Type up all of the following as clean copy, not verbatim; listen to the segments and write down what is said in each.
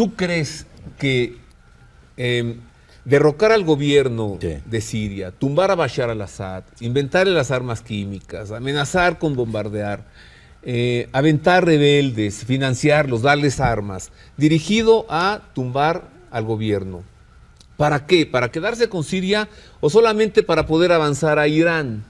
¿Tú crees que derrocar al gobierno Sí. de Siria, tumbar a Bashar al-Assad, inventarle las armas químicas, amenazar con bombardear, aventar rebeldes, financiarlos, darles armas, dirigido a tumbar al gobierno? ¿Para qué? ¿Para quedarse con Siria o solamente para poder avanzar a Irán?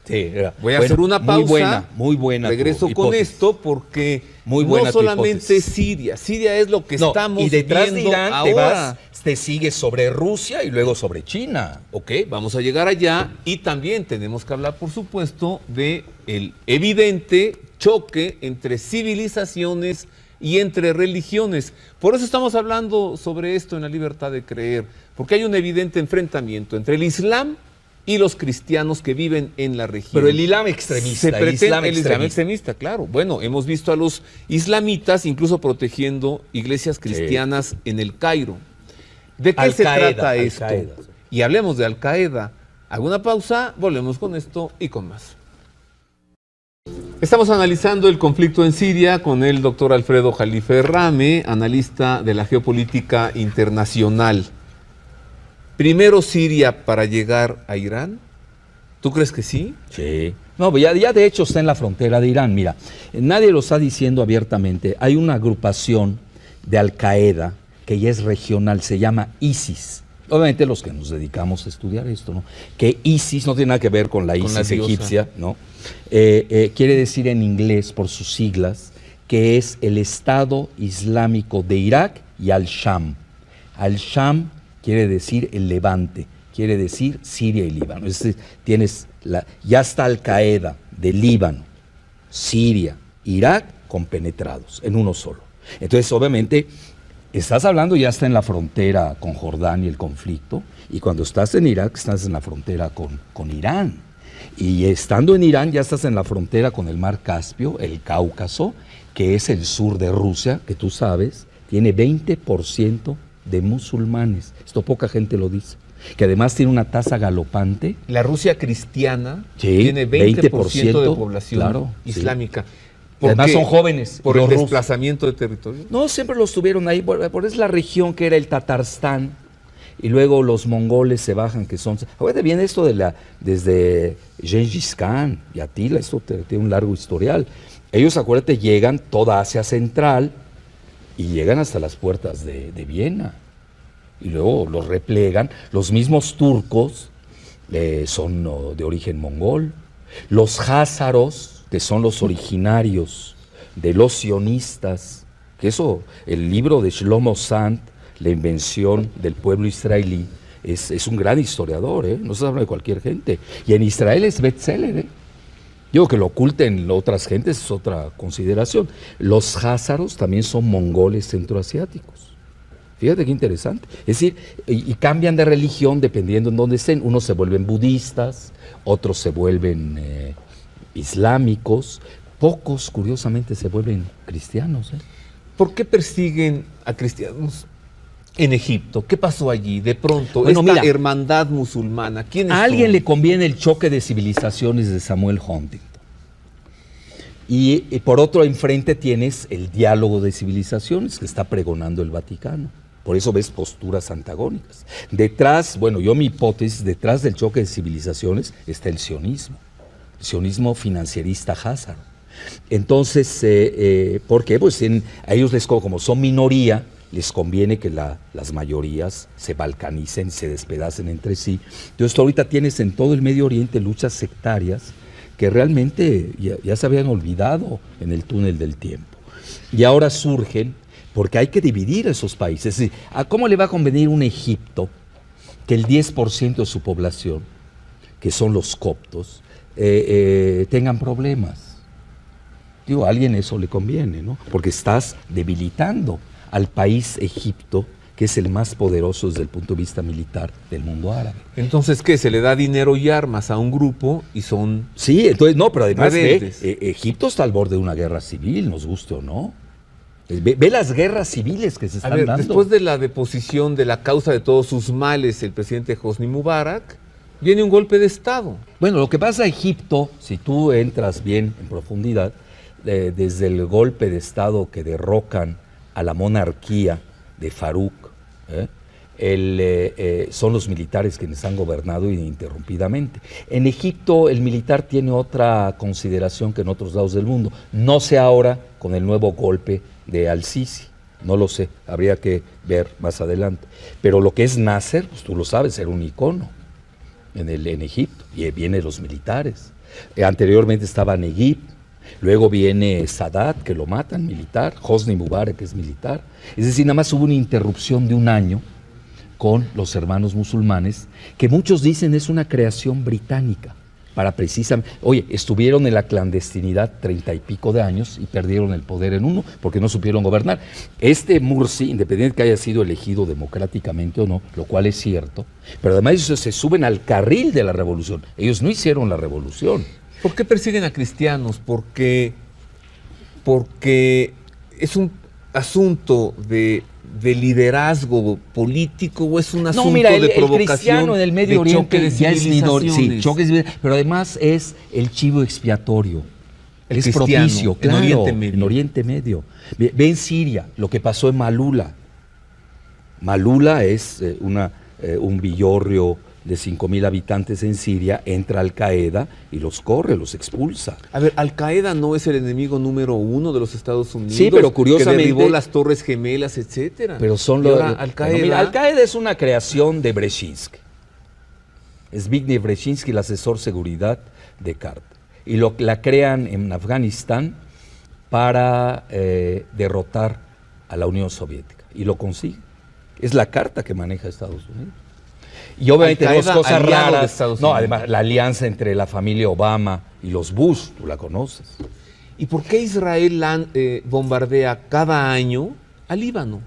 Sí, Voy a hacer una pausa. Muy buena. Regreso tu con hipótesis. esto porque Muy buena no tu solamente hipótesis. Siria. Siria es lo que No, estamos y detrás de viendo Irán ahora. te sigues sobre Rusia y luego sobre China. Ok, vamos a llegar allá y también tenemos que hablar, por supuesto, de el evidente choque entre civilizaciones y entre religiones. Por eso estamos hablando sobre esto en La Libertad de Creer, porque hay un evidente enfrentamiento entre el Islam y los cristianos que viven en la región. Pero el Islam extremista. Se pretende el Islam extremista, claro. Bueno, hemos visto a los islamitas incluso protegiendo iglesias cristianas en el Cairo. ¿De qué se trata esto? Al-Qaeda. Y hablemos de Al-Qaeda. Alguna pausa, volvemos con esto y con más. Estamos analizando el conflicto en Siria con el doctor Alfredo Jalife Rame, analista de la geopolítica internacional. ¿Primero Siria para llegar a Irán? ¿Tú crees que sí? Sí. No, ya de hecho está en la frontera de Irán. Mira, nadie lo está diciendo abiertamente. Hay una agrupación de Al-Qaeda que ya es regional, se llama ISIS. Obviamente los que nos dedicamos a estudiar esto, ¿no? Que ISIS no tiene nada que ver con la ISIS diosa egipcia, ¿no? Quiere decir en inglés, por sus siglas, que es el Estado Islámico de Irak y Al-Sham. Al-Sham quiere decir el Levante, quiere decir Siria y Líbano. Es decir, ya está Al-Qaeda de Líbano, Siria, Irak compenetrados en uno solo. Entonces, obviamente, estás hablando, ya está en la frontera con Jordania el conflicto, y cuando estás en Irak, estás en la frontera con Irán. Y estando en Irán, ya estás en la frontera con el Mar Caspio, el Cáucaso, que es el sur de Rusia, que tú sabes, tiene 20% de musulmanes. Esto poca gente lo dice. Que además tiene una tasa galopante. La Rusia cristiana Sí, tiene 20% de población claro, islámica. Sí. Además qué? son jóvenes. ¿Por los el rusos. desplazamiento de territorio? No, siempre los tuvieron ahí, por es la región que era el Tatarstán, y luego los mongoles se bajan, que son... Acuérdate bien esto desde Gengis Khan y Atila, esto tiene un largo historial. Ellos, acuérdate, llegan toda Asia Central y llegan hasta las puertas de Viena. Y luego los replegan. Los mismos turcos son de origen mongol. Los házaros, que son los originarios de los sionistas, que eso, el libro de Shlomo Sant, La invención del pueblo israelí, es un gran historiador, no se habla de cualquier gente. Y en Israel es bestseller. Digo, que lo oculten otras gentes es otra consideración. Los házaros también son mongoles centroasiáticos. Fíjate qué interesante. Es decir, y cambian de religión dependiendo en dónde estén. Unos se vuelven budistas, otros se vuelven islámicos, pocos, curiosamente, se vuelven cristianos. ¿Por qué persiguen a cristianos en Egipto? ¿Qué pasó allí? De pronto, Bueno, esta mira, hermandad musulmana. ¿Quiénes A alguien son? le conviene el choque de civilizaciones de Samuel Huntington. Y por otro enfrente tienes el diálogo de civilizaciones que está pregonando el Vaticano. Por eso ves posturas antagónicas. Detrás, bueno, mi hipótesis, detrás del choque de civilizaciones está el sionismo financierista házaro. Entonces, ¿por qué? Pues a ellos como son minoría, les conviene que las mayorías se balcanicen, se despedacen entre sí. Entonces, ahorita tienes en todo el Medio Oriente luchas sectarias que realmente ya se habían olvidado en el túnel del tiempo. Y ahora surgen porque hay que dividir esos países. Es decir, ¿a cómo le va a convenir un Egipto que el 10% de su población, que son los coptos, tengan problemas? Digo, a alguien eso le conviene, ¿no? Porque estás debilitando al país Egipto, que es el más poderoso desde el punto de vista militar del mundo árabe. Entonces, ¿qué? Se le da dinero y armas a un grupo y son... Sí, entonces, no, pero además Egipto está al borde de una guerra civil, nos guste o no. Ve las guerras civiles que se están dando. Después de la deposición de la causa de todos sus males, el presidente Hosni Mubarak, viene un golpe de Estado. Bueno, lo que pasa en Egipto, si tú entras bien en profundidad, desde el golpe de Estado que derrocan a la monarquía de Farouk, son los militares quienes han gobernado ininterrumpidamente. En Egipto el militar tiene otra consideración que en otros lados del mundo. No sé ahora con el nuevo golpe de Al-Sisi, no lo sé, habría que ver más adelante. Pero lo que es Nasser, pues tú lo sabes, era un icono en Egipto, y vienen los militares. Anteriormente estaba Neguib, luego viene Sadat, que lo matan, militar, Hosni Mubarak, que es militar. Es decir, nada más hubo una interrupción de un año con los hermanos musulmanes, que muchos dicen es una creación británica, para precisamente, oye, estuvieron en la clandestinidad 30 y pico de años y perdieron el poder en uno, porque no supieron gobernar. Morsi, independiente que haya sido elegido democráticamente o no, lo cual es cierto, pero además ellos se suben al carril de la revolución, ellos no hicieron la revolución. ¿Por qué persiguen a cristianos? Porque es un asunto de liderazgo político, o es un asunto de provocación, el cristiano en el Medio Oriente ya es civilizaciones. Sí, pero además es el chivo expiatorio. El es cristiano, propicio, claro, en Oriente Medio. Ve en Siria lo que pasó en Malula. Malula es un villorrio de 5,000 habitantes en Siria, entra Al-Qaeda y los corre, los expulsa. A ver, Al-Qaeda no es el enemigo número 1 de los Estados Unidos. Sí, pero curiosamente, que derribó las Torres Gemelas, etcétera. Pero son los Al-Qaeda. Al-Qaeda es una creación de Brzezinski. Zbigniew Brzezinski, el asesor seguridad de Carter. Y la crean en Afganistán para derrotar a la Unión Soviética. Y lo consiguen. Es la carta que maneja Estados Unidos. Y obviamente dos cosas raras. No, además la alianza entre la familia Obama y los Bush, tú la conoces. ¿Y por qué Israel bombardea cada año a Líbano?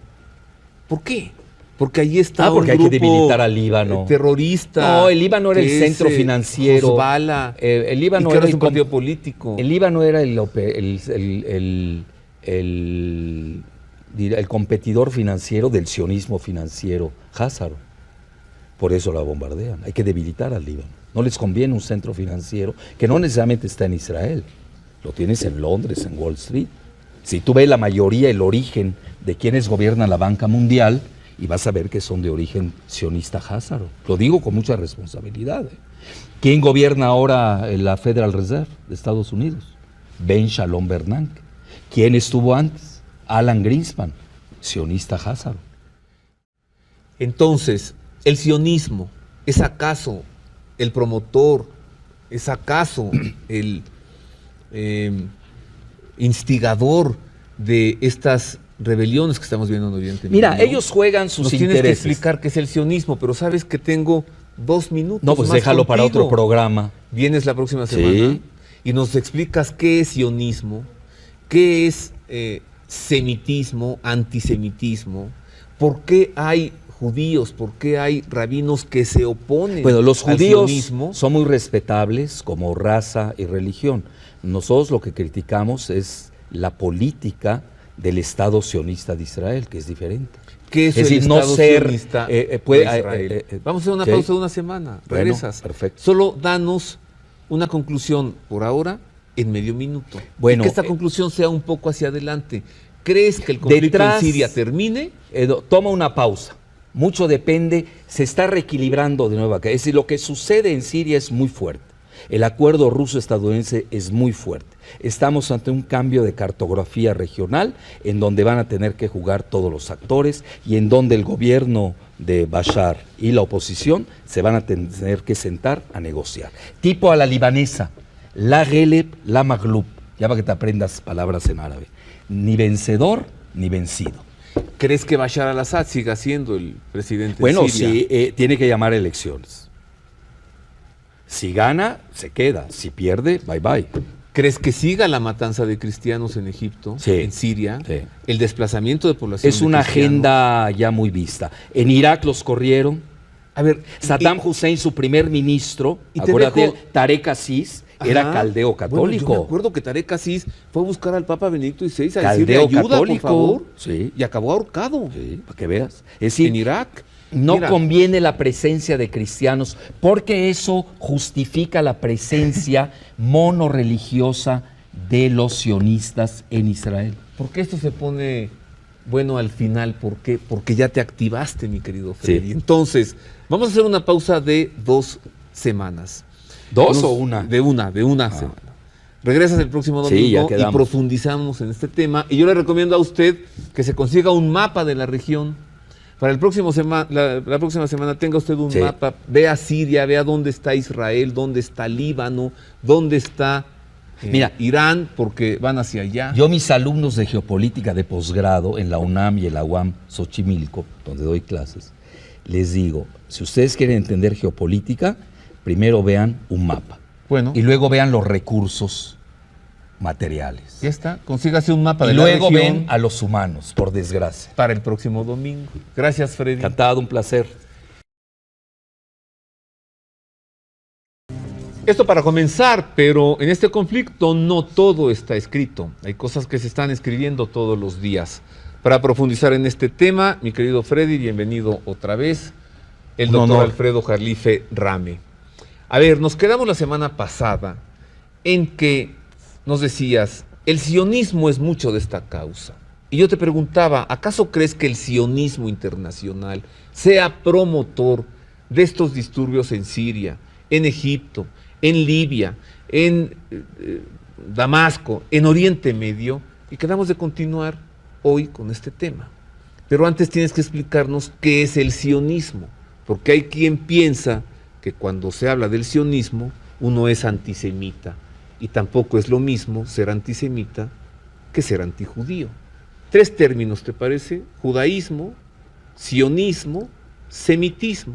¿Por qué? Porque allí está porque hay que debilitar al Líbano. Terrorista. No, el Líbano era el centro financiero. Hezbollah, el Líbano y que era un partido político. El Líbano era el competidor financiero del sionismo financiero Hazaro. Por eso la bombardean. Hay que debilitar al Líbano. No les conviene un centro financiero que no necesariamente está en Israel. Lo tienes en Londres, en Wall Street. Si tú ves la mayoría, el origen de quienes gobiernan la banca mundial, y vas a ver que son de origen sionista Hazaro. Lo digo con mucha responsabilidad. ¿Quién gobierna ahora la Federal Reserve de Estados Unidos? Ben Shalom Bernanke. ¿Quién estuvo antes? Alan Greenspan, sionista Hazaro. Entonces, ¿el sionismo es acaso el promotor, es acaso el instigador de estas rebeliones que estamos viendo en Oriente Medio? Mira, ellos juegan sus intereses. Tienes que explicar qué es el sionismo, pero sabes que tengo 2 minutos. No, pues más déjalo contigo. para otro programa. Vienes la próxima semana, sí, y nos explicas qué es sionismo, qué es semitismo, antisemitismo, por qué hay judíos, por qué hay rabinos que se oponen. Bueno, los judíos sionismo. Son muy respetables como raza y religión. Nosotros lo que criticamos es la política del Estado sionista de Israel, que es diferente. ¿Qué es decir, el no Estado ser sionista de Israel? Vamos a hacer una pausa de una semana. Regresas. Bueno, perfecto. Solo danos una conclusión por ahora en medio minuto. Bueno, y que esta conclusión sea un poco hacia adelante. ¿Crees que el conflicto en Siria termine? Toma una pausa. Mucho depende, se está reequilibrando de nuevo acá. Es decir, lo que sucede en Siria es muy fuerte. El acuerdo ruso-estadounidense es muy fuerte. Estamos ante un cambio de cartografía regional en donde van a tener que jugar todos los actores y en donde el gobierno de Bashar y la oposición se van a tener que sentar a negociar. Tipo a la libanesa, la Gheleb, la Maghlub, ya para que te aprendas palabras en árabe. Ni vencedor ni vencido. ¿Crees que Bashar al-Assad siga siendo el presidente de Siria? Bueno, sí, tiene que llamar elecciones. Si gana, se queda. Si pierde, bye bye. ¿Crees que siga la matanza de cristianos en Egipto, sí, en Siria? Sí. El desplazamiento de población. Es una agenda ya muy vista. En Irak los corrieron. A ver, Saddam Hussein, su primer ministro, acuérdate, Tarek Aziz, era caldeo católico. Bueno, yo me acuerdo que Tarek Aziz fue a buscar al Papa Benedicto XVI a caldeo decirle ayuda, católico, por favor, sí, y acabó ahorcado. Sí, para que veas. Es decir, en Irak. No conviene la presencia de cristianos porque eso justifica la presencia monorreligiosa de los sionistas en Israel. ¿Por qué esto se pone Bueno, al final, ¿por qué? Porque ya te activaste, mi querido Freddy. Sí. Entonces, vamos a hacer una pausa de 2 semanas. ¿2 o una? De una semana. Regresas el próximo domingo Sí, ya y quedamos. profundizamos en este tema. Y yo le recomiendo a usted que se consiga un mapa de la región. Para el próximo la próxima semana tenga usted un Sí. mapa, vea Siria, vea dónde está Israel, dónde está Líbano, dónde está Mira, Irán, porque van hacia allá. Yo mis alumnos de geopolítica de posgrado en la UNAM y en la UAM Xochimilco, donde doy clases, les digo, si ustedes quieren entender geopolítica, primero vean un mapa Bueno, y luego vean los recursos materiales. ya está. Consígase un mapa Y de la luego región ven a los humanos, por desgracia. para el próximo domingo. Gracias, Freddy. Encantado, un placer. Esto para comenzar, pero en este conflicto no todo está escrito. Hay cosas que se están escribiendo todos los días. Para profundizar en este tema, mi querido Freddy, bienvenido otra vez, el Un doctor honor. Alfredo Jarlife Rame. A ver, nos quedamos la semana pasada en que nos decías, el sionismo es mucho de esta causa. Y yo te preguntaba, ¿acaso crees que el sionismo internacional sea promotor de estos disturbios en Siria, en Egipto, en Libia, en Damasco, en Oriente Medio? Y quedamos de continuar hoy con este tema. Pero antes tienes que explicarnos qué es el sionismo, porque hay quien piensa que cuando se habla del sionismo uno es antisemita, y tampoco es lo mismo ser antisemita que ser antijudío. 3 términos, ¿te parece? Judaísmo, sionismo, semitismo.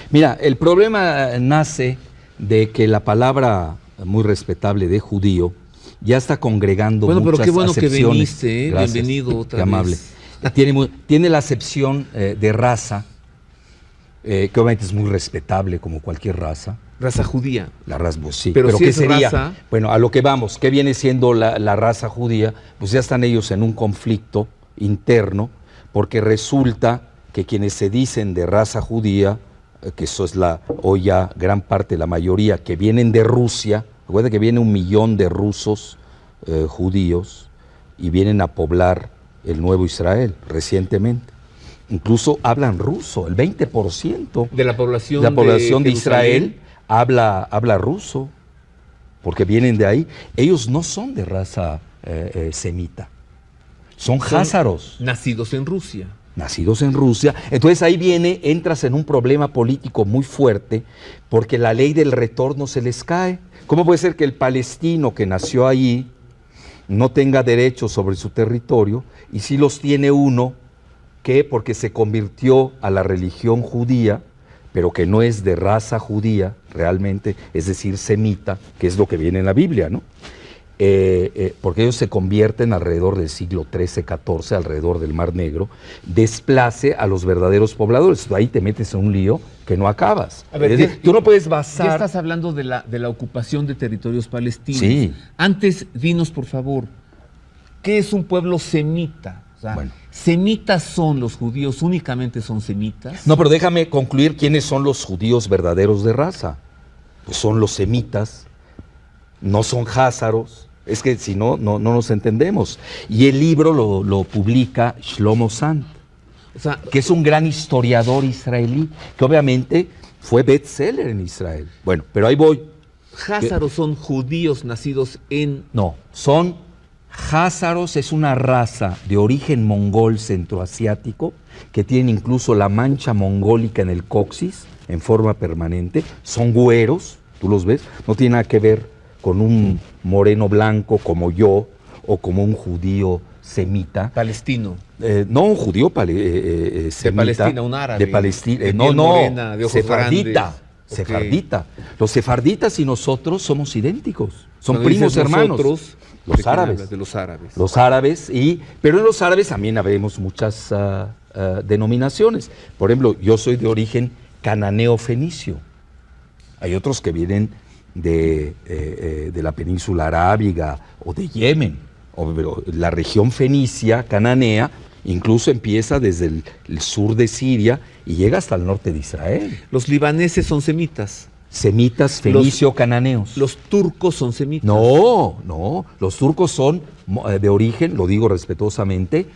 Mira, el problema nace de que la palabra muy respetable de judío ya está congregando Bueno, pero muchas qué bueno que acepciones. viniste, ¿eh? Gracias, Bienvenido otra qué amable. vez. Tiene la acepción de raza, que obviamente es muy respetable como cualquier raza. Raza judía. La raza, pues sí. Pero si ¿qué es sería? raza- Bueno, a lo que vamos, ¿qué viene siendo la raza judía? Pues ya están ellos en un conflicto interno, porque resulta que quienes se dicen de raza judía, que eso es hoy ya gran parte, la mayoría, que vienen de Rusia, recuerda que viene 1 millón de rusos judíos y vienen a poblar el nuevo Israel recientemente. Incluso hablan ruso, el 20% De la población de Jerusalén. Israel habla ruso, porque vienen de ahí. Ellos no son de raza semita, son házaros, Nacidos en Rusia. nacidos en Rusia. Entonces ahí entras en un problema político muy fuerte, porque la ley del retorno se les cae. ¿Cómo puede ser que el palestino que nació allí no tenga derechos sobre su territorio, y sí los tiene uno que, porque se convirtió a la religión judía, pero que no es de raza judía realmente, es decir, semita, que es lo que viene en la Biblia, ¿no? Porque ellos se convierten alrededor del siglo XIII-XIV, alrededor del Mar Negro, desplace a los verdaderos pobladores. Ahí te metes en un lío que no acabas. A ver, Es decir, tú no puedes basar... Ya estás hablando de la ocupación de territorios palestinos. Sí. Antes, dinos por favor, ¿qué es un pueblo semita? O sea, Bueno. ¿semitas son los judíos, únicamente son semitas? No, pero déjame concluir quiénes son los judíos verdaderos de raza. Pues son los semitas, no son házaros. Es que si no, no nos entendemos. Y el libro lo publica Shlomo Sant, O sea, que es un gran historiador israelí, que obviamente fue bestseller en Israel. Bueno, pero ahí voy. házaros son judíos nacidos en... No, son házaros, es una raza de origen mongol centroasiático, que tienen incluso la mancha mongólica en el coxis, en forma permanente. Son güeros, tú los ves, no tiene nada que ver con un moreno blanco como yo, o como un judío semita. Palestino. No un judío semita. Palestina, un árabe. De Palestina. De No, piel no. morena, de ojos Sefardita. grandes. Ok. Sefardita. Los sefarditas y nosotros somos idénticos. Son Cuando primos dices hermanos. nosotros, ¿de Los quién árabes. hablas? De los árabes. Los árabes, pero en los árabes también habemos muchas denominaciones. Por ejemplo, yo soy de origen cananeo-fenicio. Hay otros que vienen de la península arábiga o de Yemen. Pero la región fenicia, cananea, incluso empieza desde el sur de Siria y llega hasta el norte de Israel. Los libaneses son semitas. Semitas, fenicio-cananeos. Los turcos son semitas. No, los turcos son de origen, lo digo respetuosamente,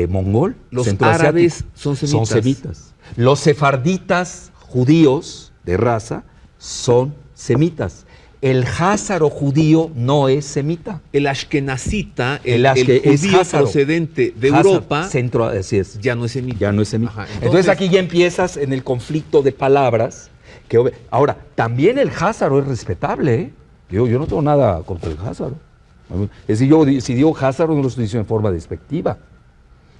mongol. Los árabes son semitas. Son semitas. Los sefarditas judíos de raza son semitas. El házaro judío no es semita. El ashkenazita, el judío procedente de Házaro, Europa, así es. ya no es semita. Ya no es semita. Ajá, entonces aquí ya empiezas en el conflicto de palabras. Ahora, también el házaro es respetable, ¿eh? Yo no tengo nada contra el házaro. Es decir, si digo házaro no lo estoy diciendo en forma despectiva.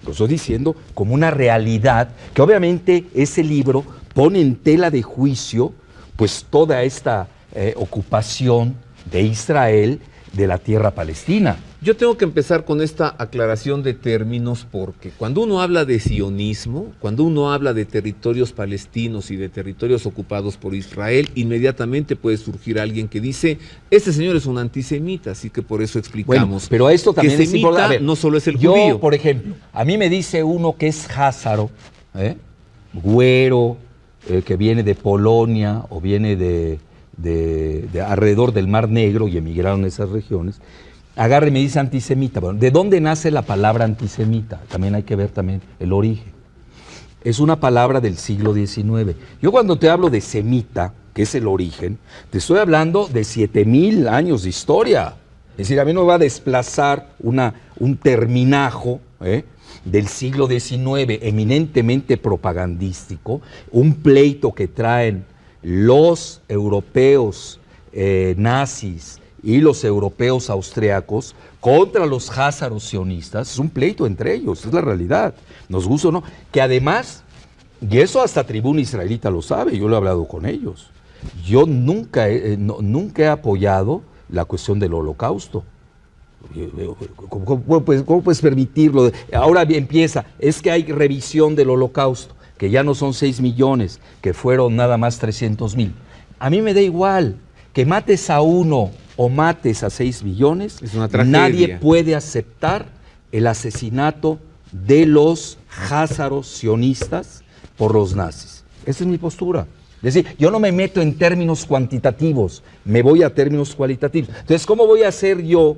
Lo estoy diciendo como una realidad que obviamente ese libro pone en tela de juicio pues toda esta ocupación de Israel de la tierra palestina. Yo tengo que empezar con esta aclaración de términos porque cuando uno habla de sionismo, cuando uno habla de territorios palestinos y de territorios ocupados por Israel, inmediatamente puede surgir alguien que dice, este señor es un antisemita, así que por eso explicamos. Bueno, pero esto también es importante. No solo es el judío. Yo, por ejemplo, a mí me dice uno que es házaro, güero, que viene de Polonia o viene de alrededor del Mar Negro y emigraron a esas regiones, agarra y me dice antisemita. Bueno, ¿de dónde nace la palabra antisemita? También hay que ver también el origen. Es una palabra del siglo XIX. Yo cuando te hablo de semita, que es el origen, te estoy hablando de 7,000 años de historia. Es decir, a mí no me va a desplazar un terminajo del siglo XIX eminentemente propagandístico, un pleito que traen los europeos nazis y los europeos austriacos contra los házaros sionistas. Es un pleito entre ellos, es la realidad, nos gusta o no, que además, y eso hasta Tribuna Israelita lo sabe, yo lo he hablado con ellos, yo nunca he apoyado la cuestión del holocausto. ¿Cómo puedes permitirlo? Ahora empieza, es que hay revisión del holocausto, que ya no son 6 millones, que fueron nada más 300,000. A mí me da igual que mates a uno o mates a 6 millones, es una tragedia. Nadie puede aceptar el asesinato de los házaros sionistas por los nazis. Esa es mi postura. Es decir, yo no me meto en términos cuantitativos, me voy a términos cualitativos. Entonces, ¿cómo voy a ser yo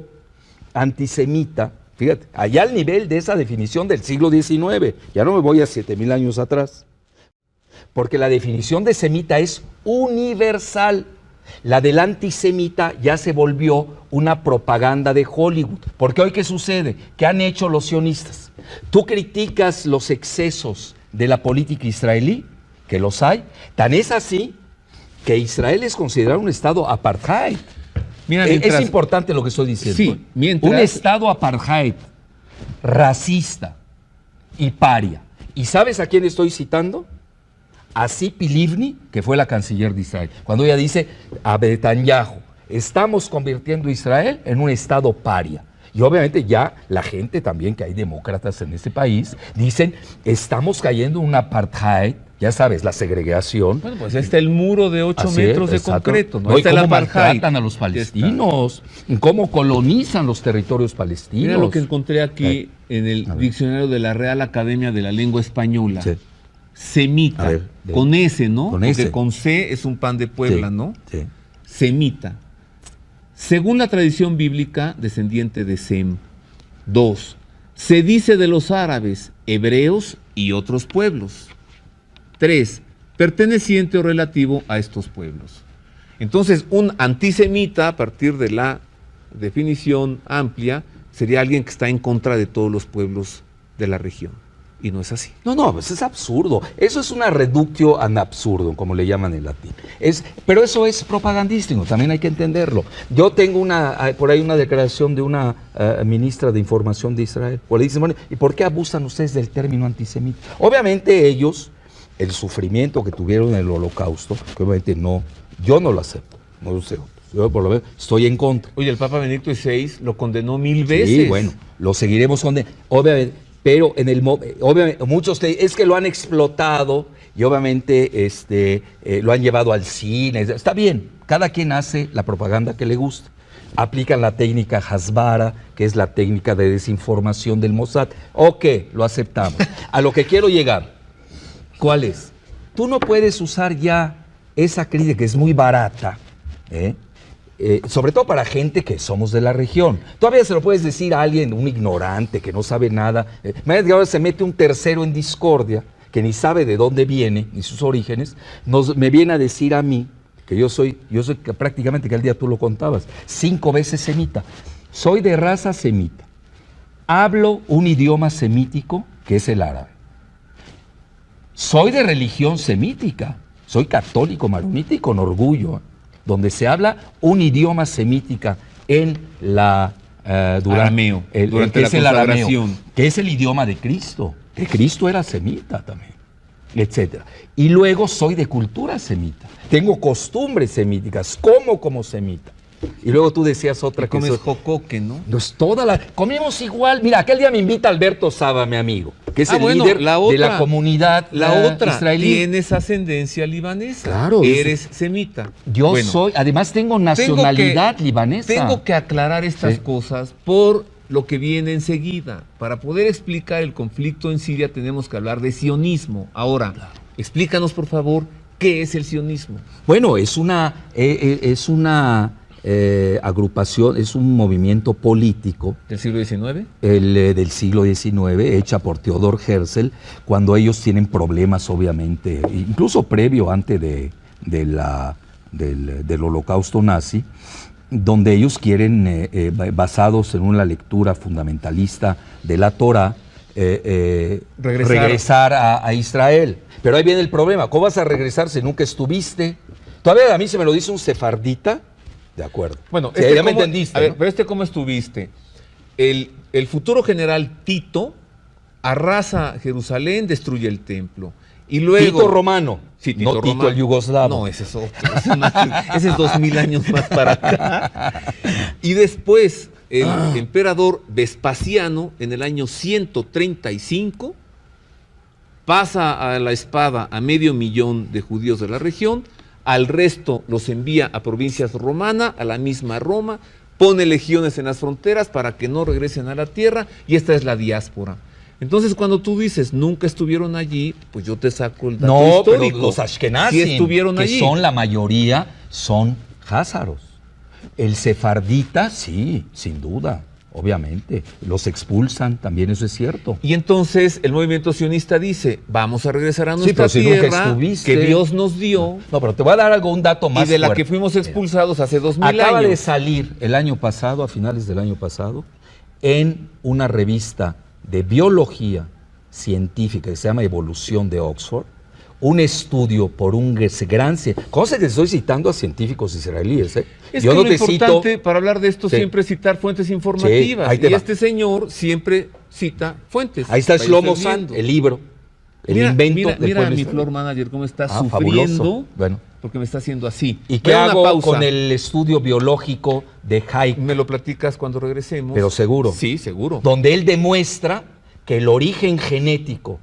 antisemita? Fíjate, allá al nivel de esa definición del siglo XIX, ya no me voy a 7,000 años atrás, porque la definición de semita es universal. La del antisemita ya se volvió una propaganda de Hollywood. Porque hoy, ¿qué sucede? ¿Qué han hecho los sionistas? Tú criticas los excesos de la política israelí, que los hay, tan es así que Israel es considerado un estado apartheid. Mira, es importante lo que estoy diciendo. Sí, un estado apartheid, racista y paria. ¿Y sabes a quién estoy citando? A Tzipi Livni, que fue la canciller de Israel, cuando ella dice a Netanyahu, estamos convirtiendo a Israel en un estado paria. Y obviamente ya la gente también, que hay demócratas en este país, dicen, estamos cayendo en un apartheid. Ya sabes, la segregación. Bueno, pues está el muro de 8 metros de concreto. ¿No? Está cómo maltratan a los palestinos, cómo colonizan los territorios palestinos. Mira lo que encontré aquí en el diccionario de la Real Academia de la Lengua Española. Sí. Semita, con S, ¿no? Con Porque S. con C es un pan de Puebla, sí, ¿no? Sí. Semita. Según la tradición bíblica, descendiente de Sem. 2. Se dice de los árabes, hebreos y otros pueblos. 3. Perteneciente o relativo a estos pueblos. Entonces, un antisemita, a partir de la definición amplia, sería alguien que está en contra de todos los pueblos de la región. Y no es así. No, pues es absurdo. Eso es una reductio ad absurdum, como le llaman en latín. Pero eso es propagandístico, también hay que entenderlo. Yo tengo por ahí una declaración de una ministra de Información de Israel. O le dicen, bueno, ¿y por qué abusan ustedes del término antisemita? Obviamente ellos, el sufrimiento que tuvieron en el holocausto, que obviamente yo no lo acepto, no lo sé. Yo por lo menos estoy en contra. Oye, el Papa Benedicto XVI lo condenó 1000 veces. Sí, bueno, lo seguiremos condenando. Obviamente, pero obviamente muchos es que lo han explotado y obviamente lo han llevado al cine. Está bien, cada quien hace la propaganda que le gusta. Aplican la técnica Hasbara, que es la técnica de desinformación del Mossad. Ok, lo aceptamos. A lo que quiero llegar, ¿cuál es? Tú no puedes usar ya esa crítica es muy barata, sobre todo para gente que somos de la región. Todavía se lo puedes decir a alguien, un ignorante que no sabe nada. Imagínate que ahora se mete un tercero en discordia, que ni sabe de dónde viene, ni sus orígenes, me viene a decir a mí, que yo soy prácticamente, que el día tú lo contabas, 5 veces semita. Soy de raza semita. Hablo un idioma semítico, que es el árabe. Soy de religión semítica. Soy católico maronita y con orgullo, donde se habla un idioma semítica en la arameo, durante la consagración, que es el idioma de Cristo, que Cristo era semita también, etcétera. Y luego soy de cultura semita, tengo costumbres semíticas, como semita. Y luego tú decías otra que comes jocoque, ¿no? Pues comemos igual. Mira, aquel día me invita Alberto Saba, mi amigo, que es el líder de la comunidad israelí. Tienes ascendencia libanesa. Claro. Eres semita. Yo soy, además tengo nacionalidad libanesa. Tengo que aclarar estas cosas por lo que viene enseguida. Para poder explicar el conflicto en Siria tenemos que hablar de sionismo. Ahora, explícanos por favor, ¿qué es el sionismo? Bueno, es una agrupación, es un movimiento político. ¿Del siglo XIX? Del siglo XIX, hecha por Theodor Herzl, cuando ellos tienen problemas, obviamente, incluso previo, antes del holocausto nazi, donde ellos quieren, basados en una lectura fundamentalista de la Torá, regresar a Israel. Pero ahí viene el problema, ¿cómo vas a regresar si nunca estuviste? Todavía a mí se me lo dice un sefardita. De acuerdo. Bueno, ya me entendiste. A ver, pero ¿cómo estuviste? El futuro general Tito arrasa Jerusalén, destruye el templo. Y luego, Tito romano. Sí, Tito no romano. Tito el yugoslavo. No, ese es otro. Ese es 2000 años más para acá. Y después, el emperador Vespasiano, en el año 135, pasa a la espada a 500.000 de judíos de la región. Al resto los envía a provincias romanas, a la misma Roma, pone legiones en las fronteras para que no regresen a la tierra, y esta es la diáspora. Entonces, cuando tú dices nunca estuvieron allí, pues yo te saco el dato histórico. Pero los ashkenazim, sí estuvieron allí. Que son la mayoría, son házaros. El sefardita, sí, sin duda. Obviamente, los expulsan, también eso es cierto. Y entonces el movimiento sionista dice, vamos a regresar a nuestra tierra que Dios nos dio. No, pero te voy a dar un dato más y de la fuerte. Que fuimos expulsados hace 2000 años. Acaba de salir el año pasado, a finales del año pasado, en una revista de biología científica que se llama Evolución de Oxford, un estudio por un gran... Cosa que estoy citando a científicos israelíes, ¿eh? Es que lo importante para hablar de esto siempre es citar fuentes informativas. Y este señor siempre cita fuentes. Ahí está Shlomo Zand, el libro, el invento del Mira mi floor manager cómo está sufriendo, bueno, porque me está haciendo así. ¿Y qué hago con el estudio biológico de Hayek? Me lo platicas cuando regresemos. Pero seguro. Sí, seguro. Donde él demuestra que el origen genético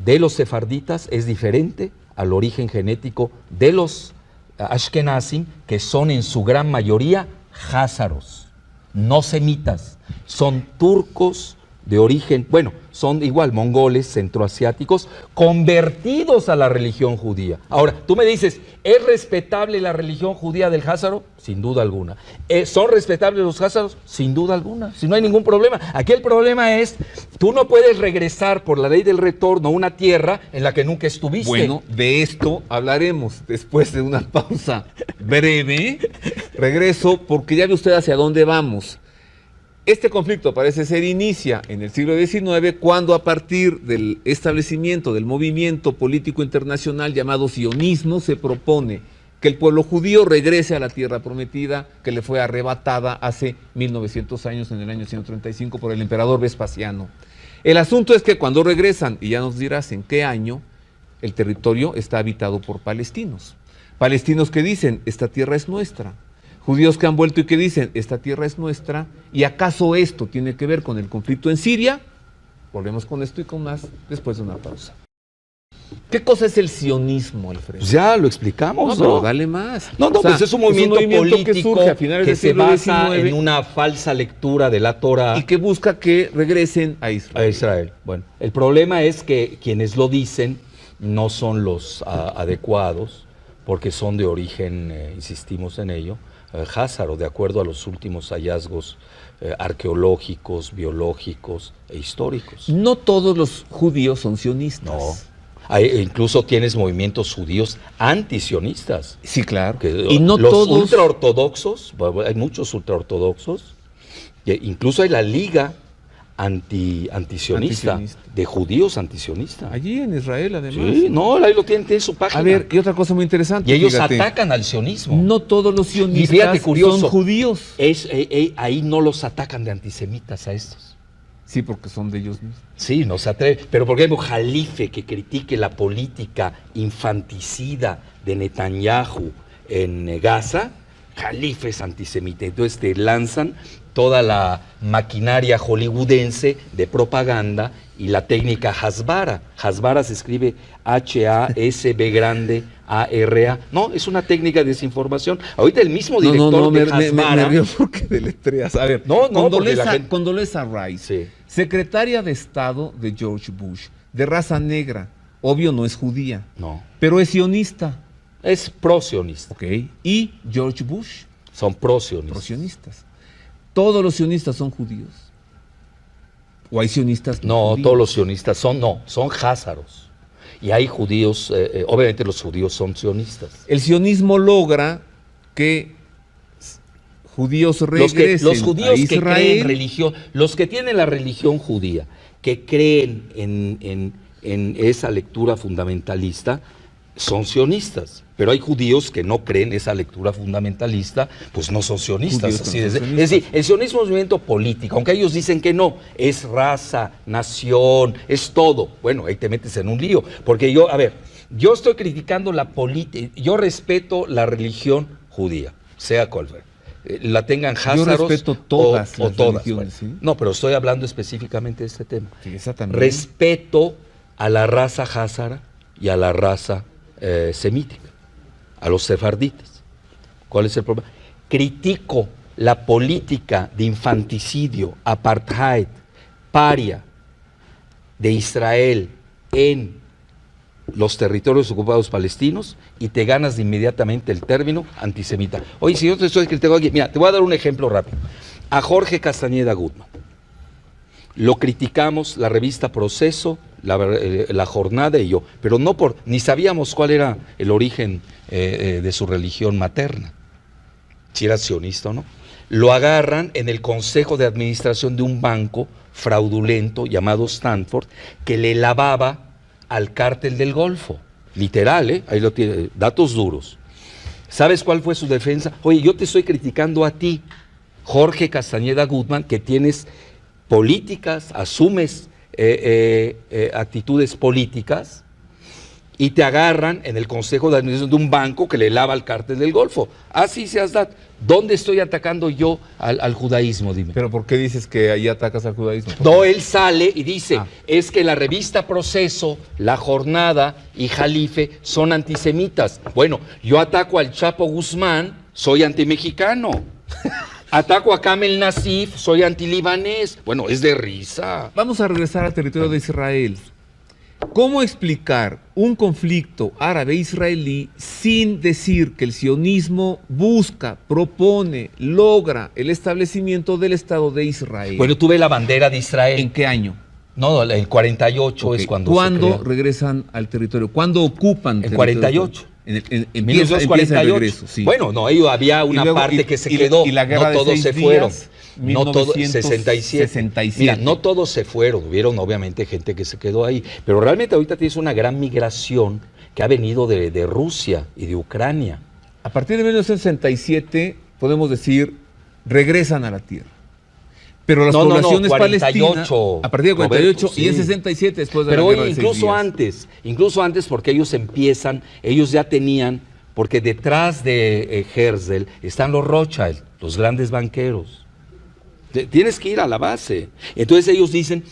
de los sefarditas es diferente al origen genético de los ashkenazim, que son en su gran mayoría házaros, no semitas, son turcos de origen, bueno, son igual mongoles, centroasiáticos, convertidos a la religión judía. Ahora, tú me dices, ¿es respetable la religión judía del házaro? Sin duda alguna. ¿Son respetables los házaros? Sin duda alguna, si no hay ningún problema. Aquí el problema es, tú no puedes regresar por la ley del retorno a una tierra en la que nunca estuviste. Bueno, de esto hablaremos después de una pausa breve. Regreso, porque ya ve usted hacia dónde vamos. Este conflicto parece ser inicia en el siglo XIX, cuando a partir del establecimiento del movimiento político internacional llamado sionismo se propone que el pueblo judío regrese a la tierra prometida que le fue arrebatada hace 1900 años, en el año 135, por el emperador Vespasiano. El asunto es que cuando regresan, y ya nos dirás en qué año, el territorio está habitado por palestinos. Palestinos que dicen, esta tierra es nuestra. Judíos que han vuelto y que dicen, esta tierra es nuestra, ¿y acaso esto tiene que ver con el conflicto en Siria? Volvemos con esto y con más después de una pausa. ¿Qué cosa es el sionismo, Alfredo? Pues ya lo explicamos, ¿no? Pero dale más. No, pues es un movimiento político que surge a finales que del se siglo basa XIX, en una falsa lectura de la Torá. Y que busca que regresen a Israel. A Israel. Bueno, el problema es que quienes lo dicen no son los adecuados, porque son de origen, insistimos en ello, házaro, de acuerdo a los últimos hallazgos arqueológicos, biológicos e históricos. No todos los judíos son sionistas. No. Incluso tienes movimientos judíos antisionistas. Sí, claro. Y no los todos... ultraortodoxos, hay muchos ultraortodoxos, incluso hay la Liga antisionista, de judíos antisionistas. Allí en Israel, además. Sí, no, ahí lo tiene su página. A ver, y otra cosa muy interesante. Y ellos atacan al sionismo. No todos los sionistas son judíos. Ahí no los atacan de antisemitas a estos. Sí, porque son de ellos mismos. Sí, no se atreve. Pero por ejemplo, Jalife, que critique la política infanticida de Netanyahu en Gaza, Jalife es antisemita. Entonces te lanzan toda la maquinaria hollywoodense de propaganda y la técnica Hasbara. Hasbara se escribe H-A-S-B grande A-R-A. No, es una técnica de desinformación. Ahorita el mismo director de Hasbara... Me río porque deletreas. A ver, Condoleezza Rice, sí, secretaria de Estado de George Bush, de raza negra, obvio no es judía, no, pero es sionista. Es pro-sionista. Ok, y George Bush. Son pro-sionistas. Pro-sionistas. ¿Todos los sionistas son judíos? ¿O hay sionistas no judíos? Todos los sionistas son házaros. Y hay judíos, obviamente los judíos son sionistas. El sionismo logra que judíos regresen los judíos a Israel. Que creen religión, los que tienen la religión judía, que creen en esa lectura fundamentalista, son sionistas. Pero hay judíos que no creen esa lectura fundamentalista, pues no son sionistas. Es decir, el sionismo es un movimiento político, aunque ellos dicen que no, es raza, nación, es todo. Bueno, ahí te metes en un lío, porque yo estoy criticando la política, yo respeto la religión judía, sea cual fuera. La tengan házaros. Yo respeto todas las religiones. Bueno, ¿sí? No, pero estoy hablando específicamente de este tema. Sí, esa también. Respeto a la raza házara y a la raza semítica, a los sefarditas. ¿Cuál es el problema? Critico la política de infanticidio, apartheid, paria de Israel en los territorios ocupados palestinos y te ganas de inmediatamente el término antisemita. Oye, si yo te estoy criticando aquí, mira, te voy a dar un ejemplo rápido. A Jorge Castañeda Gutmann lo criticamos, la revista Proceso, la Jornada y yo, pero no ni sabíamos cuál era el origen de su religión materna, si era sionista o no. Lo agarran en el consejo de administración de un banco fraudulento llamado Stanford, que le lavaba al cártel del Golfo, literal, ahí lo tiene, datos duros. ¿Sabes cuál fue su defensa? Oye, yo te estoy criticando a ti, Jorge Castañeda Gutmann, que tienes políticas, asumes actitudes políticas y te agarran en el consejo de administración de un banco que le lava al cártel del Golfo. Así se da. ¿Dónde estoy atacando yo al judaísmo? Dime. ¿Pero por qué dices que ahí atacas al judaísmo? No, él sale y dice, es que la revista Proceso, La Jornada y Jalife son antisemitas. Bueno, yo ataco al Chapo Guzmán, soy antimexicano. Ataco a Kamel Nassif, soy antilibanés. Bueno, es de risa. Vamos a regresar al territorio de Israel. ¿Cómo explicar un conflicto árabe-israelí sin decir que el sionismo busca, propone, logra el establecimiento del Estado de Israel? Bueno, tú ves la bandera de Israel. ¿En qué año? No, el 48 es cuando ¿Cuándo regresan al territorio? ¿Cuándo ocupan? El 48. En 1948. El regreso, sí. Bueno, no, ahí había una parte que se quedó. Y la guerra no todos se fueron. No todos, 67. Mira, no todos se fueron, hubieron obviamente gente que se quedó ahí, pero realmente ahorita tienes una gran migración que ha venido de Rusia y de Ucrania. A partir de 1967, podemos decir, regresan a la tierra. Pero las poblaciones 48, palestinas, a partir de 48 Roberto, sí. Y en 67 después de pero la guerra de incluso antes, porque ellos ya tenían, porque detrás de Herzl están los Rothschild, los grandes banqueros. Tienes que ir a la base. Entonces ellos dicen...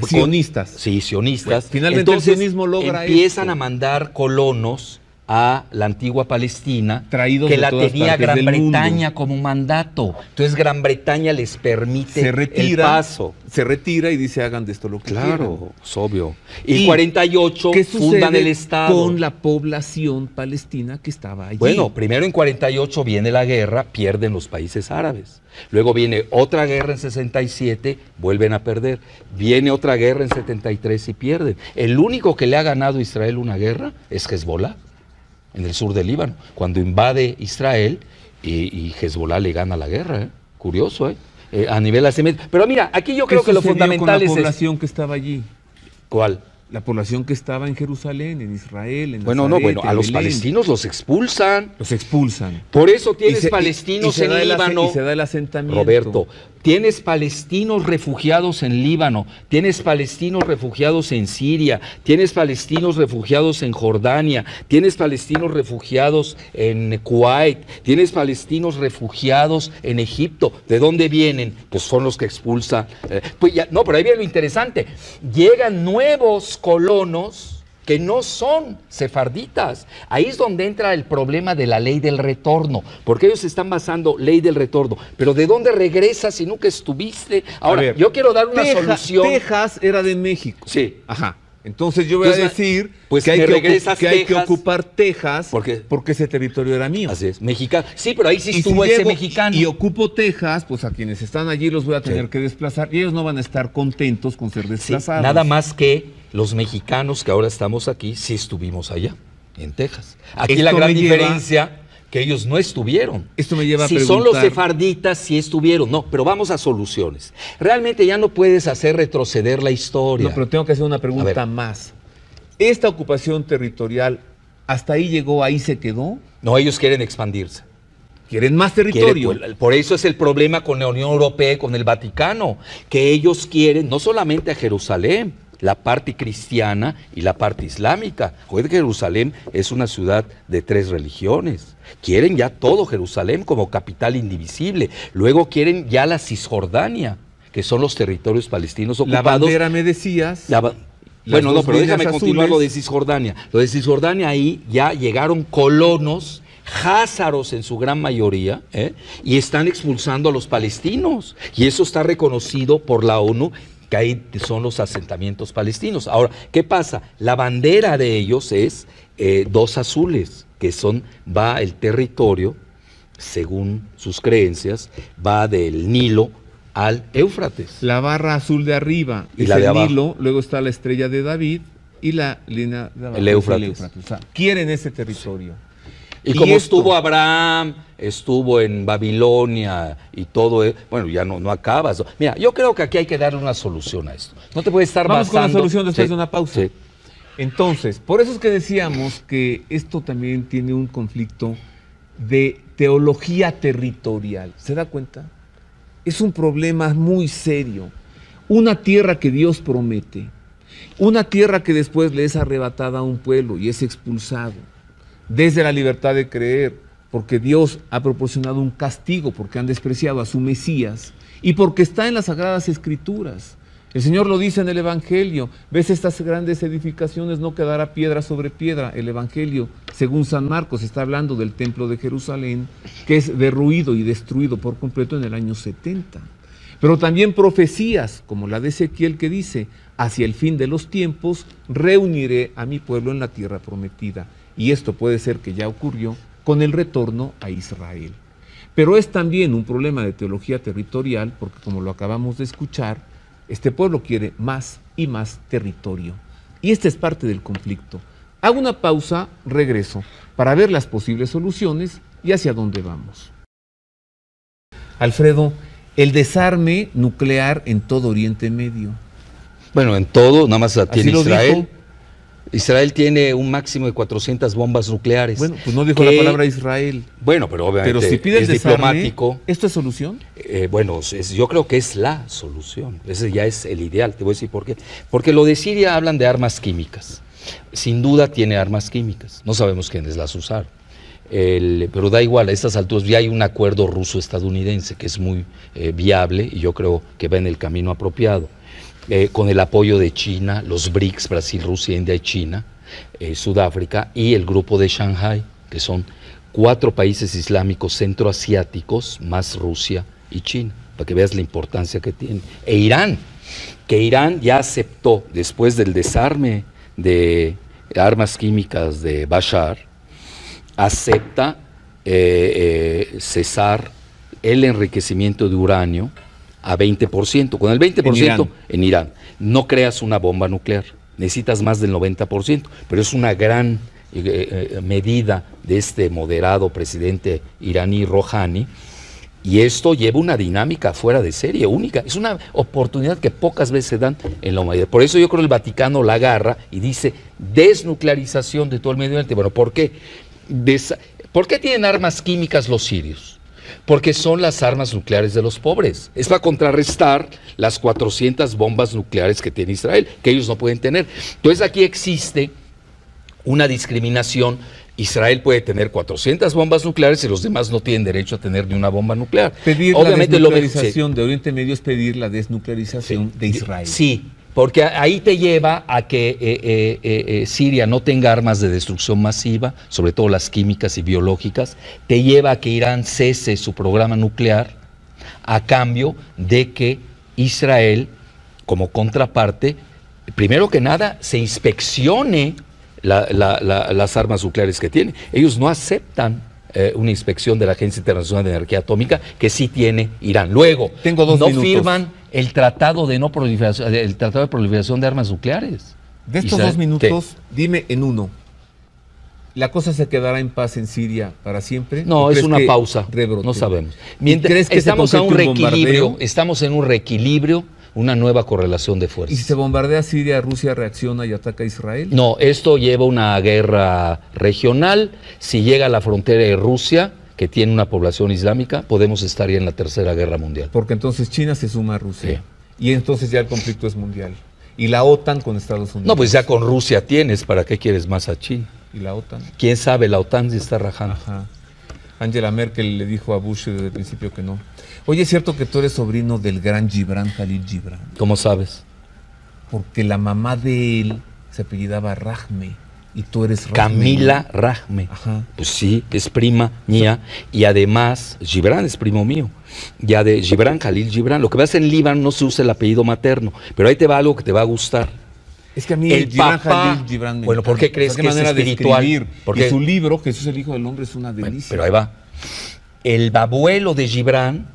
Sionistas. Sí, sionistas. Bueno, finalmente entonces, el sionismo logra empiezan a mandar colonos a la antigua Palestina, Traídos que de la todas tenía partes Gran del mundo. Bretaña como mandato. Entonces Gran Bretaña les permite Se retira, el paso. se retira y dice hagan de esto lo que quieran. Claro, es obvio. Y 48 ¿qué fundan sucede el Estado. con la población palestina que estaba allí? Bueno, primero en 48 viene la guerra, pierden los países árabes. Luego viene otra guerra en 67, vuelven a perder. Viene otra guerra en 73 y pierden. El único que le ha ganado a Israel una guerra es Hezbollah, en el sur del Líbano, cuando invade Israel y Hezbollah le gana la guerra. Curioso, a nivel asimétrico. Pero mira, aquí yo creo que lo fundamental con la es... población que estaba allí? ¿Cuál? La población que estaba en Jerusalén, en Israel, en Bueno, Nazaret, a en los Belén. palestinos los expulsan. Los expulsan. Por eso Y tienes se- palestinos y se en da Líbano. y se da el asentamiento. Roberto, tienes palestinos refugiados en Líbano, tienes palestinos refugiados en Siria, tienes palestinos refugiados en Jordania, tienes palestinos refugiados en Kuwait, tienes palestinos refugiados en Egipto. ¿De dónde vienen? Pues son los que expulsa. Pero ahí viene lo interesante. Llegan nuevos colonos que no son sefarditas. Ahí es donde entra el problema de la ley del retorno, porque ellos están basando ley del retorno. Pero ¿de dónde regresas si nunca estuviste? Ahora, A ver, yo quiero dar una solución. Texas era de México. Sí. Ajá. Entonces yo voy Entonces, a decir pues que, hay me que, regresas que hay que Texas. ocupar Texas ¿Por qué? porque ese territorio era mío. Así es, mexicano. Sí, pero ahí sí Y si estuvo ese llego mexicano. y ocupo Texas, pues a quienes están allí los voy a tener Sí. que desplazar y ellos no van a estar contentos con ser Sí, desplazados. nada más que los mexicanos que ahora estamos aquí, sí estuvimos allá, en Texas. Aquí la Esto gran me lleva- diferencia, que ellos no estuvieron. Esto me lleva a Si preguntar. son los sefarditas, sí estuvieron. No, pero vamos a soluciones. Realmente ya no puedes hacer retroceder la historia. No, pero tengo que hacer una A pregunta ver. más. ¿Esta ocupación territorial hasta ahí llegó, ahí se quedó? No, ellos quieren expandirse. ¿Quieren más Quieren- territorio? por eso es el problema con la Unión Europea y con el Vaticano, que ellos quieren no solamente a Jerusalén, la parte cristiana y la parte islámica. Recuerda que Jerusalén es una ciudad de 3 religiones. Quieren ya todo Jerusalén como capital indivisible. Luego quieren ya la Cisjordania, que son los territorios palestinos La ocupados. bandera me decías. Bueno, no, dos pero líneas déjame azules. continuar lo de Cisjordania. Lo de Cisjordania, ahí ya llegaron colonos, házaros en su gran mayoría, y están expulsando a los palestinos. Y eso está reconocido por la ONU, que ahí son los asentamientos palestinos. Ahora, ¿qué pasa? La bandera de ellos es 2 azules, que va el territorio, según sus creencias, va del Nilo al Éufrates. La barra azul de arriba Y es la de el abajo. Nilo, luego está la estrella de David y la línea de abajo El es Éufrates. O sea, quieren ese territorio. Y Y como esto- estuvo Abraham, estuvo en Babilonia y todo, bueno, ya no acabas. Mira, yo creo que aquí hay que darle una solución a esto. No te puedes estar Vamos con la basando... solución después Sí, de una pausa. sí. Entonces, por eso es que decíamos que esto también tiene un conflicto de teología territorial. ¿Se da cuenta? Es un problema muy serio. Una tierra que Dios promete, una tierra que después le es arrebatada a un pueblo y es expulsado, desde la libertad de creer, porque Dios ha proporcionado un castigo porque han despreciado a su Mesías y porque está en las Sagradas Escrituras. El Señor lo dice en el Evangelio: ves estas grandes edificaciones, no quedará piedra sobre piedra. El Evangelio, según San Marcos, está hablando del templo de Jerusalén, que es derruido y destruido por completo en el año 70. Pero también profecías, como la de Ezequiel, que dice: hacia el fin de los tiempos reuniré a mi pueblo en la tierra prometida. Y esto puede ser que ya ocurrió con el retorno a Israel. Pero es también un problema de teología territorial, porque como lo acabamos de escuchar, este pueblo quiere más y más territorio. Y esta es parte del conflicto. Hago una pausa, regreso, para ver las posibles soluciones y hacia dónde vamos. Alfredo, el desarme nuclear en todo Oriente Medio. Bueno, en todo, nada más la tiene Así lo Israel. dijo. Israel tiene un máximo de 400 bombas nucleares. Bueno, pues no dijo la palabra Israel. Bueno, pero obviamente Pero si pide el es desarme, diplomático. ¿esto es solución? Bueno, yo creo que es la solución. Ese ya es el ideal. Te voy a decir por qué. Porque lo de Siria hablan de armas químicas. Sin duda tiene armas químicas. No sabemos quiénes las usaron. Pero da igual, a estas alturas ya hay un acuerdo ruso-estadounidense que es muy viable y yo creo que va en el camino apropiado. Con el apoyo de China, los BRICS, Brasil, Rusia, India y China, Sudáfrica, y el grupo de Shanghái, que son 4 países islámicos centroasiáticos, más Rusia y China, para que veas la importancia que tiene. E Irán, que Irán ya aceptó, después del desarme de armas químicas de Bashar, acepta cesar el enriquecimiento de uranio a 20%. Con el 20% en Irán. No creas una bomba nuclear, necesitas más del 90%, pero es una gran medida de este moderado presidente iraní Rouhani, y esto lleva una dinámica fuera de serie, única. Es una oportunidad que pocas veces se dan en la humanidad. Por eso yo creo que el Vaticano la agarra y dice desnuclearización de todo el Medio Oriente. Bueno, ¿por qué? ¿Por qué tienen armas químicas los sirios? Porque son las armas nucleares de los pobres. Es para contrarrestar las 400 bombas nucleares que tiene Israel, que ellos no pueden tener. Entonces aquí existe una discriminación. Israel puede tener 400 bombas nucleares y los demás no tienen derecho a tener ni una bomba nuclear. Pedir obviamente la desnuclearización de Oriente Medio es pedir la desnuclearización de Israel. Sí, porque ahí te lleva a que Siria no tenga armas de destrucción masiva, sobre todo las químicas y biológicas, te lleva a que Irán cese su programa nuclear a cambio de que Israel, como contraparte, primero que nada, se inspeccione las armas nucleares que tiene. Ellos no aceptan una inspección de la Agencia Internacional de Energía Atómica, que sí tiene Irán. Luego, no firman el tratado de proliferación de armas nucleares. De estos 2 minutos, dime en uno, ¿la cosa se quedará en paz en Siria para siempre? No, es una pausa, no sabemos. Mientras estamos en un reequilibrio, una nueva correlación de fuerzas. ¿Y si se bombardea Siria, Rusia reacciona y ataca a Israel? No, esto lleva una guerra regional. Si llega a la frontera de Rusia, que tiene una población islámica, podemos estar ya en la Tercera Guerra Mundial. Porque entonces China se suma a Rusia. Sí. Y entonces ya el conflicto es mundial. Y la OTAN con Estados Unidos. No, pues ya con Rusia tienes, ¿para qué quieres más a China? ¿Y la OTAN? ¿Quién sabe? La OTAN se está rajando. Ajá. Angela Merkel le dijo a Bush desde el principio que no. Oye, ¿es cierto que tú eres sobrino del gran Gibran Khalil Gibran? ¿Cómo sabes? Porque la mamá de él se apellidaba Rahme y tú eres Rahme. Camila Rahme. Ajá. Pues sí, es prima mía, y además Gibran es primo mío. Ya de Gibran Khalil Gibran. Lo que pasa en Líbano no se usa el apellido materno, pero ahí te va algo que te va a gustar. Es que a mí el Gibran papá, Khalil Gibran me bueno, ¿por qué crees que es espiritual? Porque su libro, Jesús el Hijo del Hombre, es una delicia. Bueno, pero ahí va. El abuelo de Gibran,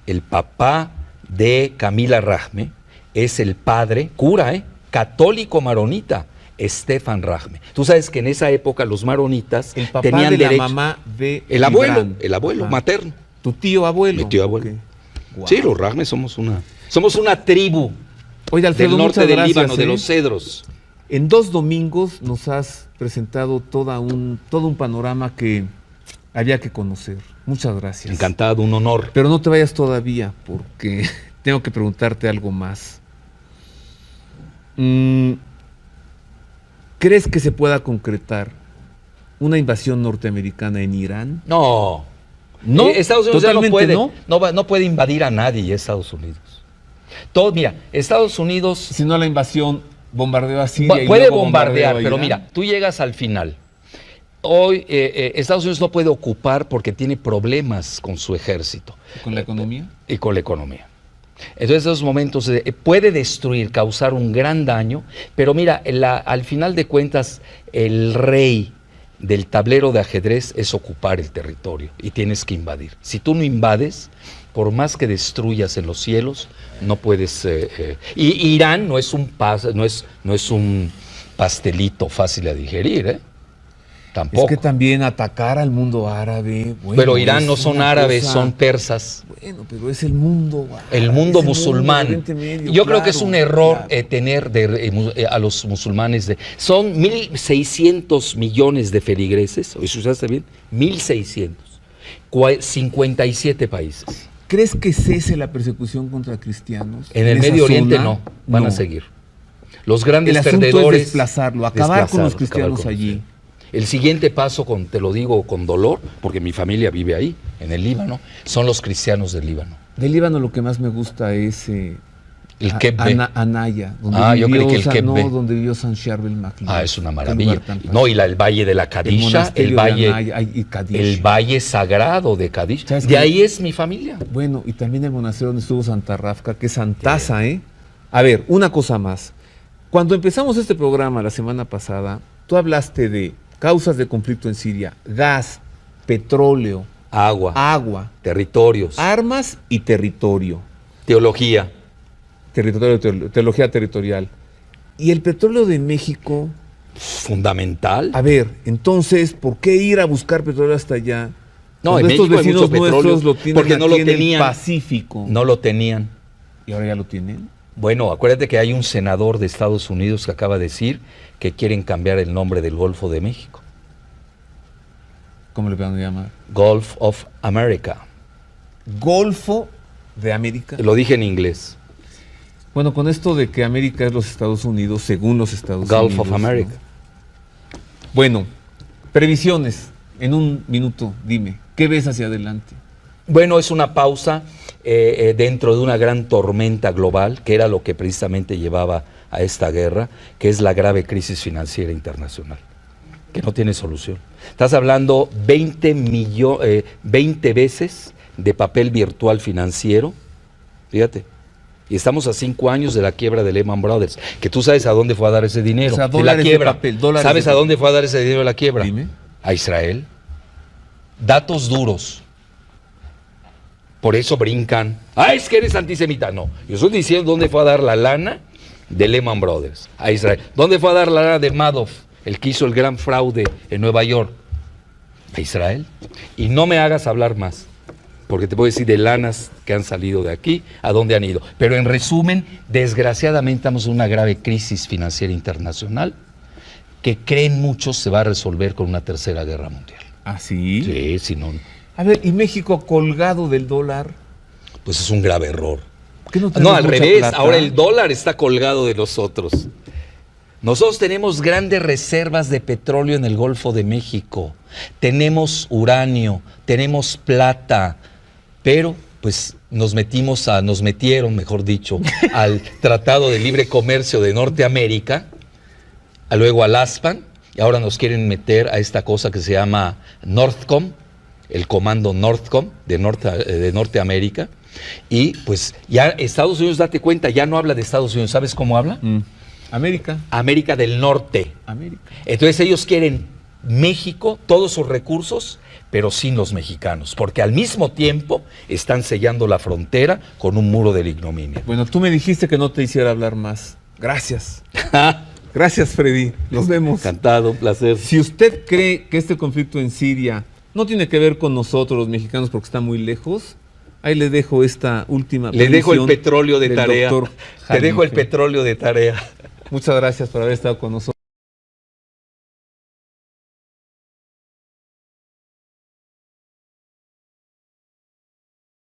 el papá de Camila Rahme, es el padre, cura, católico maronita, Stefan Rahme. Tú sabes que en esa época los maronitas el papá tenían de derecho. La mamá de el abuelo materno. Tu tío abuelo. Mi tío abuelo. Okay. Wow. Sí, los Rahme somos una tribu. Oye, Alfredo, del norte del gracias, Líbano, de los cedros. En 2 domingos nos has presentado todo un panorama que había que conocer. Muchas gracias. Encantado, un honor. Pero no te vayas todavía, porque tengo que preguntarte algo más. ¿Crees que se pueda concretar una invasión norteamericana en Irán? No. No, Estados Unidos ya no puede invadir a nadie, Estados Unidos. Mira, Estados Unidos... Si no, la invasión bombardeó a Siria. Puede bombardear, pero mira, tú llegas al final. Hoy Estados Unidos no puede ocupar porque tiene problemas con su ejército. ¿Con la economía? Y con la economía. Entonces, en esos momentos puede destruir, causar un gran daño, pero mira, al final de cuentas, el rey del tablero de ajedrez es ocupar el territorio y tienes que invadir. Si tú no invades, por más que destruyas en los cielos, no puedes... y Irán no es un pastelito fácil de digerir, ¿eh? Tampoco. Es que también atacar al mundo árabe... Bueno, pero Irán no son árabes, son persas. Bueno, pero es el mundo... El mundo musulmán. Yo creo que es un error claro. Tener a los musulmanes... Son 1.600 millones de feligreses, ¿eso está bien? 1.600. 57 países. ¿Crees que cese la persecución contra cristianos? En el Medio Oriente no, van a seguir. Los grandes perdedores... Es desplazarlo, acabar con los cristianos allí. El siguiente paso, te lo digo con dolor, porque mi familia vive ahí, en el Líbano, son los cristianos del Líbano. Del Líbano lo que más me gusta es El Kebbe. Anaya. Yo creí que el Kebbe. No, donde vivió San Charbel Maclin. Es una maravilla. No, y el Valle de la Kadisha, el Valle Sagrado de Kadisha. De ahí es mi familia. Bueno, y también el monasterio donde estuvo Santa Rafka, que es santaza, ¿eh? A ver, una cosa más. Cuando empezamos este programa la semana pasada, tú hablaste de causas de conflicto en Siria, gas, petróleo, agua, territorios, armas y territorio. Teología. Teología territorial. ¿Y el petróleo de México? Fundamental. A ver, entonces, ¿por qué ir a buscar petróleo hasta allá? No, en México hay mucho petróleo, lo tienen porque no lo tenían. En el Pacífico. No lo tenían. ¿Y ahora ya lo tienen? Bueno, acuérdate que hay un senador de Estados Unidos que acaba de decir que quieren cambiar el nombre del Golfo de México. ¿Cómo le van a llamar? Gulf of America. Golfo de América. Lo dije en inglés. Bueno, con esto de que América es los Estados Unidos, según los Estados Unidos. Gulf of America. ¿No? Bueno, previsiones. En un minuto, dime, ¿qué ves hacia adelante? Bueno, es una pausa dentro de una gran tormenta global, que era lo que precisamente llevaba a esta guerra, que es la grave crisis financiera internacional, que no tiene solución. Estás hablando 20 veces de papel virtual financiero, fíjate. Y estamos a 5 años de la quiebra de Lehman Brothers, que tú sabes a dónde fue a dar ese dinero. O sea, de la quiebra. ¿Sabes a dónde fue a dar ese dinero de la quiebra? Dime. A Israel. Datos duros. Por eso brincan. Es que eres antisemita. No, yo estoy diciendo dónde fue a dar la lana de Lehman Brothers. A Israel. ¿Dónde fue a dar la lana de Madoff, el que hizo el gran fraude en Nueva York? A Israel. Y no me hagas hablar más, porque te puedo decir de lanas que han salido de aquí, a dónde han ido. Pero en resumen, desgraciadamente estamos en una grave crisis financiera internacional que creen muchos se va a resolver con una tercera guerra mundial. ¿Ah, sí? Sí, si no. A ver, ¿y México colgado del dólar? Pues es un grave error. No, al revés, plata. Ahora el dólar está colgado de nosotros. Nosotros tenemos grandes reservas de petróleo en el Golfo de México. Tenemos uranio, tenemos plata, pero pues nos metieron, mejor dicho, al Tratado de Libre Comercio de Norteamérica, luego al ASPAN, y ahora nos quieren meter a esta cosa que se llama Northcom, el comando Northcom de Norteamérica, y pues ya Estados Unidos, date cuenta, ya no habla de Estados Unidos, ¿sabes cómo habla? América. América del Norte. América. Entonces ellos quieren México, todos sus recursos, pero sin los mexicanos, porque al mismo tiempo están sellando la frontera con un muro de la ignominia. Bueno, tú me dijiste que no te hiciera hablar más. Gracias. Gracias, Freddy. Nos vemos. Encantado, un placer. Si usted cree que este conflicto en Siria no tiene que ver con nosotros los mexicanos porque está muy lejos, ahí le dejo esta última Le dejo el petróleo de tarea. Te dejo el petróleo de tarea. Muchas gracias por haber estado con nosotros.